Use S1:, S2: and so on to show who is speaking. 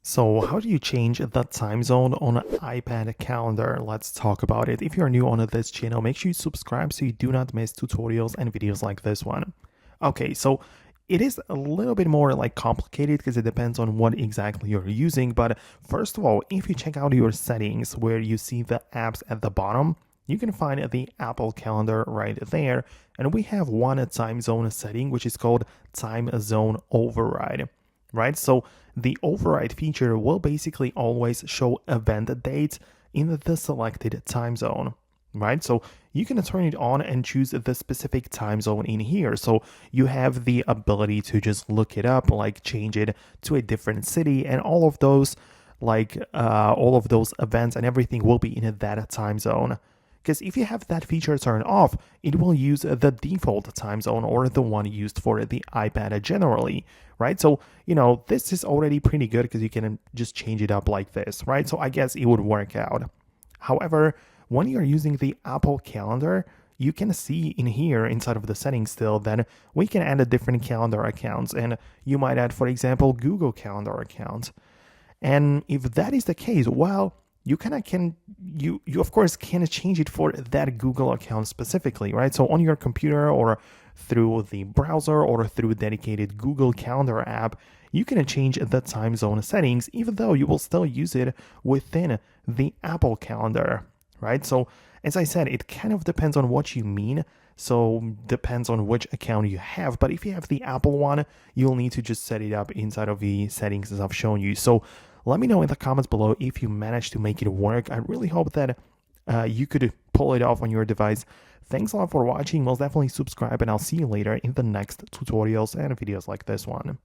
S1: So how do you change the time zone on an iPad calendar? Let's talk about it. If you're new on this channel, make sure you subscribe so you do not miss tutorials and videos like this one. Okay, so it is a little bit more like complicated because it depends on what exactly you're using. But first of all, if you check out your settings where you see the apps at the bottom, you can find the Apple Calendar right there. And we have one time zone setting, which is called time zone override, right? So the override feature will basically always show event dates in the selected time zone, right? So you can turn it on and choose the specific time zone in here. So you have the ability to just look it up, like change it to a different city, and all of those, all of those events and everything will be in that time zone. Because if you have that feature turned off, it will use the default time zone or the one used for the iPad generally, right? So, this is already pretty good because you can just change it up like this, right? So I guess it would work out. However, when you're using the Apple Calendar, you can see in here inside of the settings still that we can add a different calendar accounts, and you might add, for example, Google Calendar account. And if that is the case, well, you kind of can you of course can change it for that Google account specifically, right? So on your computer or through the browser or through a dedicated Google Calendar app, you can change the time zone settings even though you will still use it within the Apple Calendar, right? So as I said, it kind of depends on what you mean. So depends on which account you have. But if you have the Apple one, you'll need to just set it up inside of the settings as I've shown you. So let me know in the comments below if you managed to make it work. I really hope that you could pull it off on your device. Thanks a lot for watching. Most definitely subscribe, and I'll see you later in the next tutorials and videos like this one.